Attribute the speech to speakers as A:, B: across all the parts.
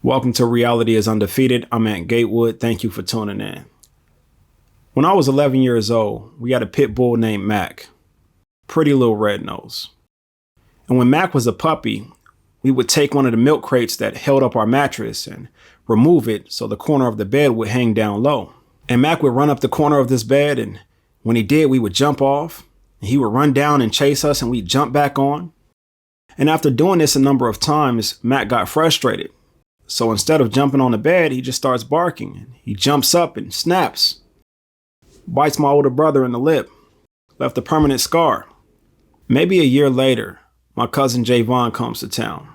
A: Welcome to Reality is Undefeated. I'm at Gatewood. Thank you for tuning in. When I was 11 years old, we had a pit bull named Mac. Pretty little red nose. And when Mac was a puppy, we would take one of the milk crates that held up our mattress and remove it so the corner of the bed would hang down low. And Mac would run up the corner of this bed, and when he did, we would jump off. And he would run down and chase us, and we'd jump back on. And after doing this a number of times, Mac got frustrated. So instead of jumping on the bed, he just starts barking. He jumps up and snaps, bites my older brother in the lip, left a permanent scar. Maybe a year later, my cousin Javon comes to town.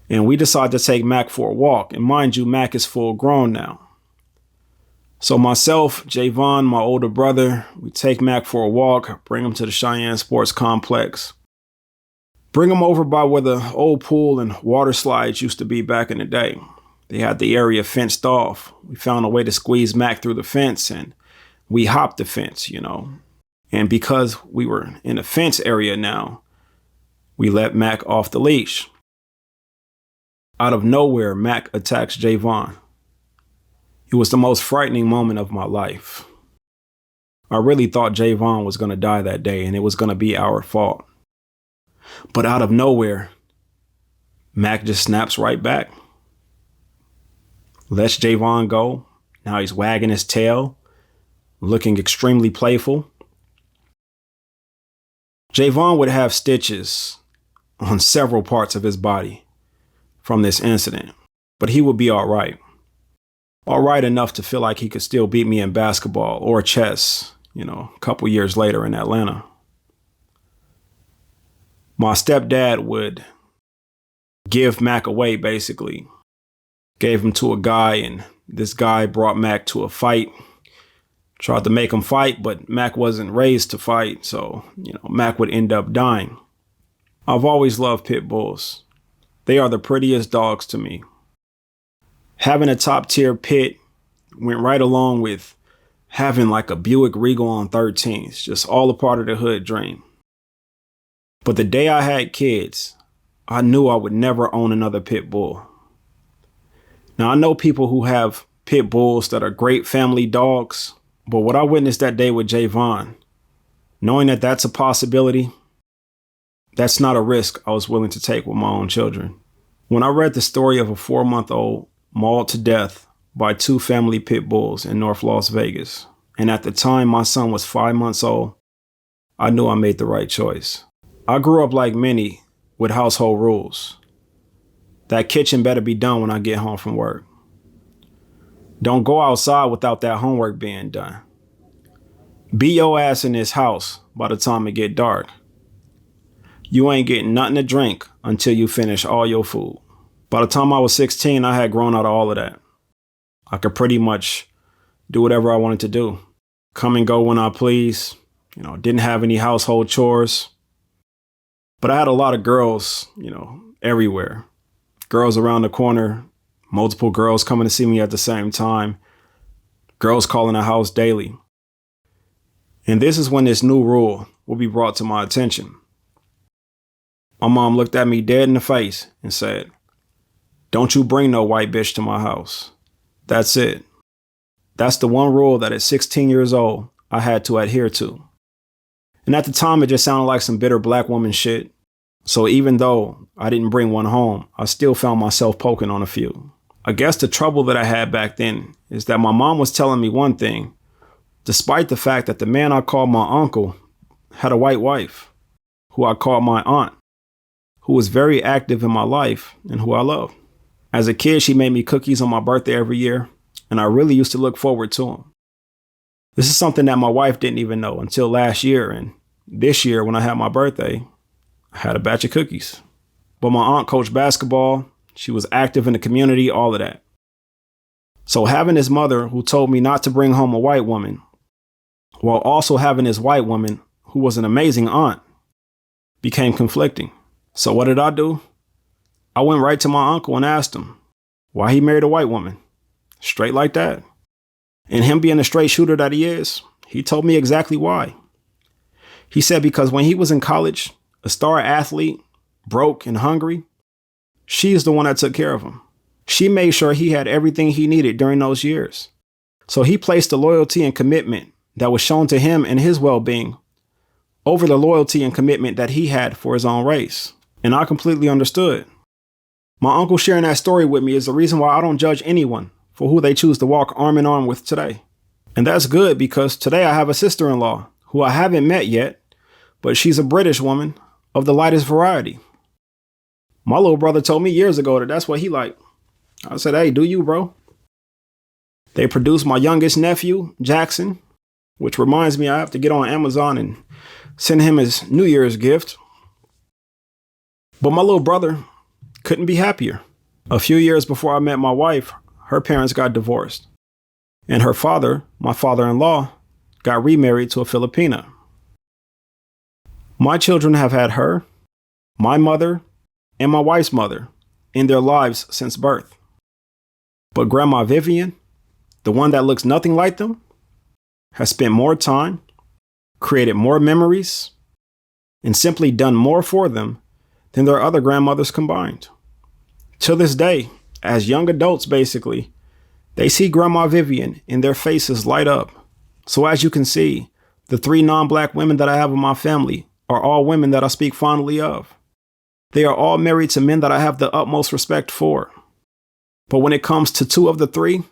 A: And we decide to take Mac for a walk. And mind you, Mac is full grown now. So myself, Javon, my older brother, we take Mac for a walk, bring him to the Cheyenne Sports Complex. Bring him over by where the old pool and water slides used to be back in the day. They had the area fenced off. We found a way to squeeze Mac through the fence, and we hopped the fence, And because we were in a fence area now, we let Mac off the leash. Out of nowhere, Mac attacks Javon. It was the most frightening moment of my life. I really thought Javon was going to die that day, and it was going to be our fault. But out of nowhere, Mac just snaps right back. Lets Javon go. Now he's wagging his tail, looking extremely playful. Javon would have stitches on several parts of his body from this incident, but he would be all right. All right enough to feel like he could still beat me in basketball or chess, a couple years later in Atlanta. My stepdad would give Mac away, basically. Gave him to a guy, and this guy brought Mac to a fight. Tried to make him fight, but Mac wasn't raised to fight, so, Mac would end up dying. I've always loved pit bulls. They are the prettiest dogs to me. Having a top-tier pit went right along with having like a Buick Regal on 13th, just all a part of the hood dream. But the day I had kids, I knew I would never own another pit bull. Now, I know people who have pit bulls that are great family dogs, but what I witnessed that day with Javon, knowing that that's a possibility, that's not a risk I was willing to take with my own children. When I read the story of a 4-month-old mauled to death by 2 family pit bulls in North Las Vegas, and at the time my son was 5 months old, I knew I made the right choice. I grew up like many with household rules. That kitchen better be done when I get home from work. Don't go outside without that homework being done. Be your ass in this house by the time it get dark. You ain't getting nothing to drink until you finish all your food. By the time I was 16, I had grown out of all of that. I could pretty much do whatever I wanted to do. Come and go when I please. Didn't have any household chores. But I had a lot of girls, everywhere. Girls around the corner, multiple girls coming to see me at the same time. Girls calling the house daily. And this is when this new rule will be brought to my attention. My mom looked at me dead in the face and said, "Don't you bring no white bitch to my house." That's it. That's the one rule that at 16 years old, I had to adhere to. And at the time, it just sounded like some bitter black woman shit. So even though I didn't bring one home, I still found myself poking on a few. I guess the trouble that I had back then is that my mom was telling me one thing, despite the fact that the man I called my uncle had a white wife, who I called my aunt, who was very active in my life and who I love. As a kid, she made me cookies on my birthday every year, and I really used to look forward to them. This is something that my wife didn't even know until last year, and this year when I had my birthday, I had a batch of cookies. But my aunt coached basketball. She was active in the community, all of that. So having this mother who told me not to bring home a white woman, while also having this white woman who was an amazing aunt, became conflicting. So what did I do? I went right to my uncle and asked him why he married a white woman. Straight like that. And him being the straight shooter that he is, he told me exactly why. He said because when he was in college, a star athlete, broke and hungry, she's the one that took care of him. She made sure he had everything he needed during those years. So he placed the loyalty and commitment that was shown to him and his well-being over the loyalty and commitment that he had for his own race. And I completely understood. My uncle sharing that story with me is the reason why I don't judge anyone for who they choose to walk arm in arm with today. And that's good because today I have a sister-in-law who I haven't met yet, but she's a British woman of the lightest variety. My little brother told me years ago that that's what he liked. I said, hey, do you, bro? They produced my youngest nephew, Jackson, which reminds me I have to get on Amazon and send him his New Year's gift. But my little brother couldn't be happier. A few years before I met my wife, her parents got divorced. And her father, my father-in-law, got remarried to a Filipina. My children have had her, my mother, and my wife's mother in their lives since birth. But Grandma Vivian, the one that looks nothing like them, has spent more time, created more memories, and simply done more for them than their other grandmothers combined. To this day, as young adults basically, they see Grandma Vivian and their faces light up. So as you can see, the 3 non-black women that I have in my family are all women that I speak fondly of. They are all married to men that I have the utmost respect for. But when it comes to 2 of the 3,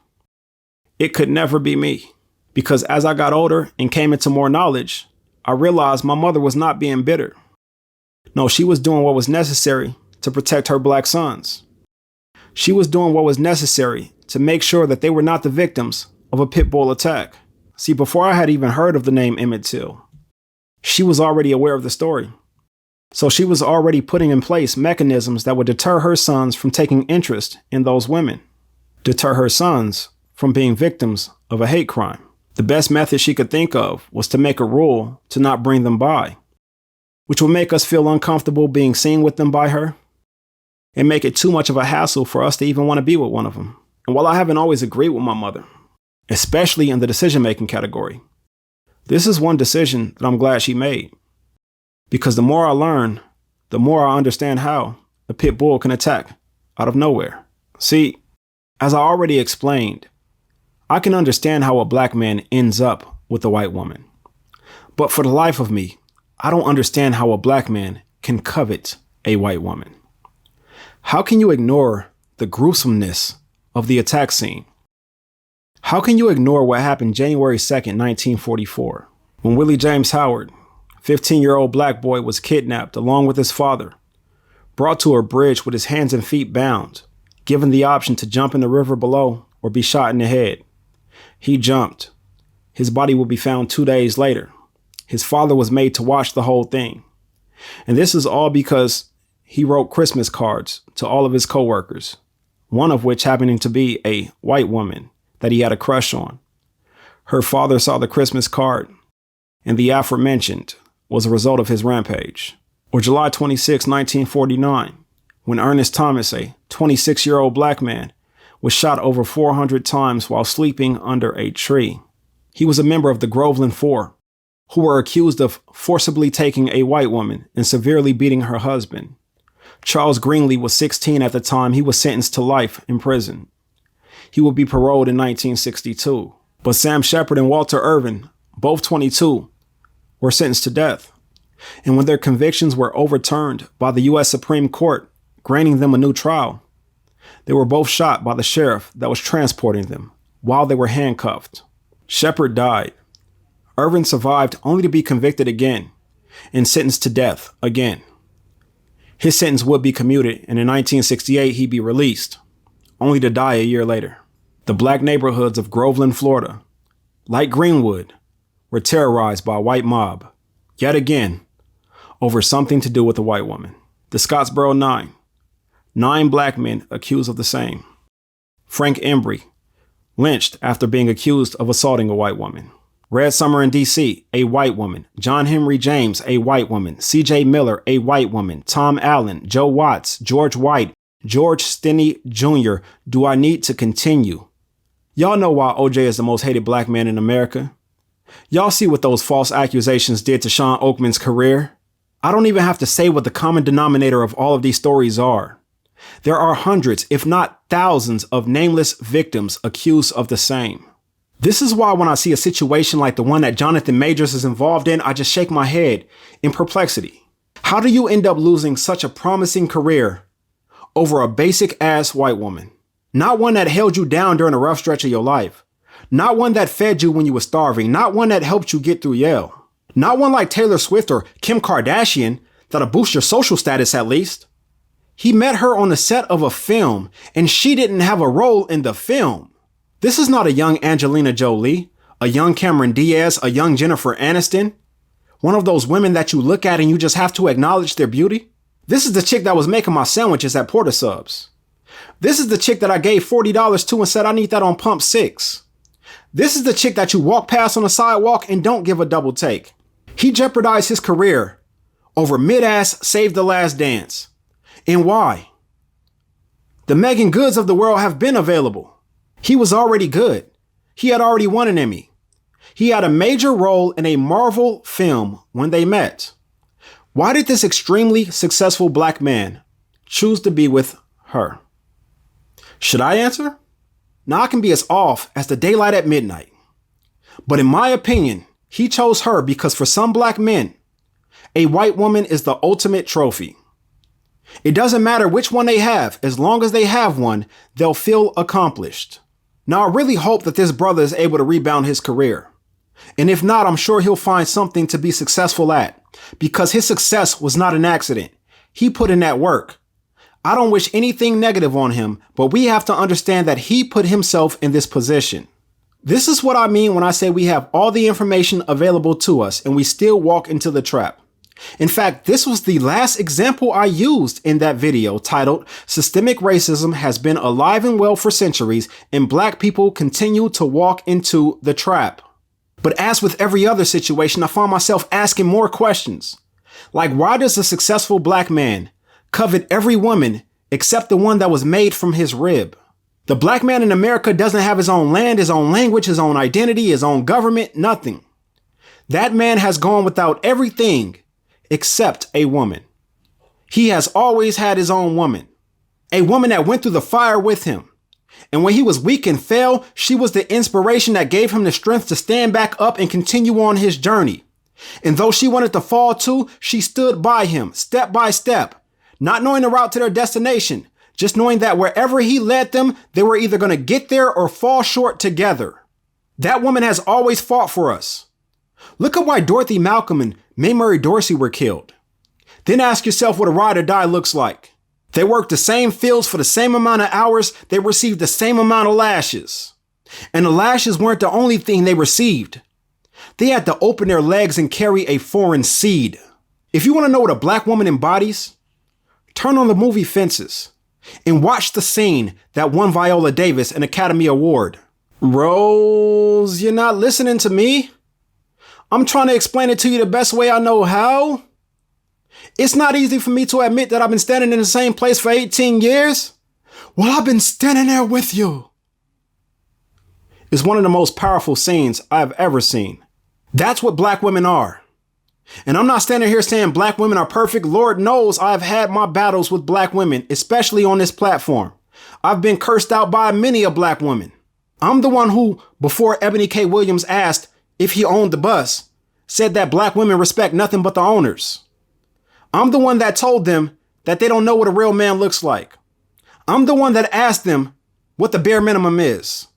A: it could never be me. Because as I got older and came into more knowledge, I realized my mother was not being bitter. No, she was doing what was necessary to protect her black sons. She was doing what was necessary to make sure that they were not the victims of a pit bull attack. See, before I had even heard of the name Emmett Till, she was already aware of the story. So she was already putting in place mechanisms that would deter her sons from taking interest in those women, deter her sons from being victims of a hate crime. The best method she could think of was to make a rule to not bring them by, which would make us feel uncomfortable being seen with them by her and make it too much of a hassle for us to even want to be with one of them. And while I haven't always agreed with my mother, especially in the decision-making category, this is one decision that I'm glad she made. Because the more I learn, the more I understand how a pit bull can attack out of nowhere. See, as I already explained, I can understand how a black man ends up with a white woman. But for the life of me, I don't understand how a black man can covet a white woman. How can you ignore the gruesomeness of the attack scene? How can you ignore what happened January 2nd, 1944, when Willie James Howard, 15-year-old black boy, was kidnapped along with his father, brought to a bridge with his hands and feet bound, given the option to jump in the river below or be shot in the head. He jumped. His body would be found 2 days later. His father was made to watch the whole thing. And this is all because he wrote Christmas cards to all of his coworkers, one of which happening to be a white woman that he had a crush on. Her father saw the Christmas card, and the aforementioned was a result of his rampage. Or July 26, 1949, when Ernest Thomas, a 26-year-old black man, was shot over 400 times while sleeping under a tree. He was a member of the Groveland Four, who were accused of forcibly taking a white woman and severely beating her husband. Charles Greenlee was 16 at the time. He was sentenced to life in prison. He would be paroled in 1962. But Sam Shepard and Walter Irvin, both 22, were sentenced to death. And when their convictions were overturned by the U.S. Supreme Court, granting them a new trial, they were both shot by the sheriff that was transporting them while they were handcuffed. Shepard died. Irvin survived only to be convicted again and sentenced to death again. His sentence would be commuted, and in 1968 he'd be released, only to die a year later. The black neighborhoods of Groveland, Florida, like Greenwood, were terrorized by a white mob, yet again, over something to do with a white woman. The Scottsboro Nine, 9 black men accused of the same. Frank Embry, lynched after being accused of assaulting a white woman. Red Summer in D.C., a white woman. John Henry James, a white woman. C.J. Miller, a white woman. Tom Allen, Joe Watts, George White, George Stinney Jr. Do I need to continue? Y'all know why O.J. is the most hated black man in America. Y'all see what those false accusations did to Sean Oakman's career. I don't even have to say what the common denominator of all of these stories are. There are hundreds, if not thousands, of nameless victims accused of the same. This is why when I see a situation like the one that Johnathan Majors is involved in, I just shake my head in perplexity. How do you end up losing such a promising career over a basic ass white woman? Not one that held you down during a rough stretch of your life. Not one that fed you when you were starving. Not one that helped you get through Yale. Not one like Taylor Swift or Kim Kardashian that'll boost your social status at least. He met her on the set of a film and she didn't have a role in the film. This is not a young Angelina Jolie, a young Cameron Diaz, a young Jennifer Aniston. One of those women that you look at and you just have to acknowledge their beauty. This is the chick that was making my sandwiches at Porter Subs. This is the chick that I gave $40 to and said I need that on pump 6. This is the chick that you walk past on the sidewalk and don't give a double take. He jeopardized his career over mid-ass Save the Last Dance. And why? The Megan Goods of the world have been available. He was already good. He had already won an Emmy. He had a major role in a Marvel film when they met. Why did this extremely successful black man choose to be with her? Should I answer? Now I can be as off as the daylight at midnight. But in my opinion, he chose her because for some black men, a white woman is the ultimate trophy. It doesn't matter which one they have. As long as they have one, they'll feel accomplished. Now, I really hope that this brother is able to rebound his career. And if not, I'm sure he'll find something to be successful at because his success was not an accident. He put in that work. I don't wish anything negative on him, but we have to understand that he put himself in this position. This is what I mean when I say we have all the information available to us and we still walk into the trap. In fact, this was the last example I used in that video titled "Systemic Racism Has Been Alive and Well for Centuries and Black People Continue to Walk into the Trap." But as with every other situation, I found myself asking more questions. Like, why does a successful black man covet every woman except the one that was made from his rib? The black man in America doesn't have his own land, his own language, his own identity, his own government, nothing. That man has gone without everything except a woman. He has always had his own woman, a woman that went through the fire with him. And when he was weak and fell, she was the inspiration that gave him the strength to stand back up and continue on his journey. And though she wanted to fall too, she stood by him step by step, not knowing the route to their destination, just knowing that wherever he led them, they were either going to get there or fall short together. That woman has always fought for us. Look at why Dorothy Malcolm and Mae Murray Dorsey were killed. Then ask yourself what a ride or die looks like. They worked the same fields for the same amount of hours. They received the same amount of lashes. And the lashes weren't the only thing they received. They had to open their legs and carry a foreign seed. If you want to know what a black woman embodies, turn on the movie Fences and watch the scene that won Viola Davis an Academy Award. Rose, you're not listening to me? I'm trying to explain it to you the best way I know how. It's not easy for me to admit that I've been standing in the same place for 18 years. Well, I've been standing there with you. It's one of the most powerful scenes I've ever seen. That's what black women are. And I'm not standing here saying black women are perfect. Lord knows I've had my battles with black women, especially on this platform. I've been cursed out by many a black woman. I'm the one who, before Ebony K. Williams asked if he owned the bus, said that black women respect nothing but the owners. I'm the one that told them that they don't know what a real man looks like. I'm the one that asked them what the bare minimum is.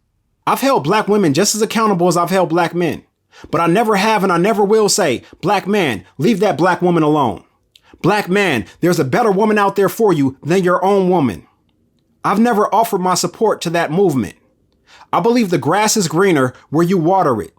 A: I've held black women just as accountable as I've held black men. But I never have and I never will say, black man, leave that black woman alone. Black man, there's a better woman out there for you than your own woman. I've never offered my support to that movement. I believe the grass is greener where you water it.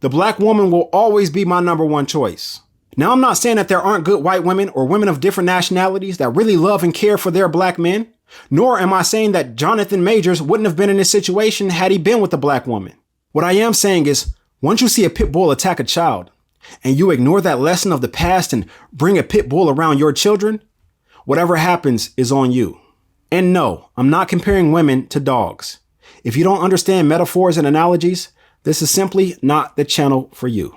A: The black woman will always be my number one choice. Now, I'm not saying that there aren't good white women or women of different nationalities that really love and care for their black men, nor am I saying that Johnathan Majors wouldn't have been in this situation had he been with a black woman. What I am saying is, once you see a pit bull attack a child and you ignore that lesson of the past and bring a pit bull around your children, whatever happens is on you. And no, I'm not comparing women to dogs. If you don't understand metaphors and analogies, this is simply not the channel for you.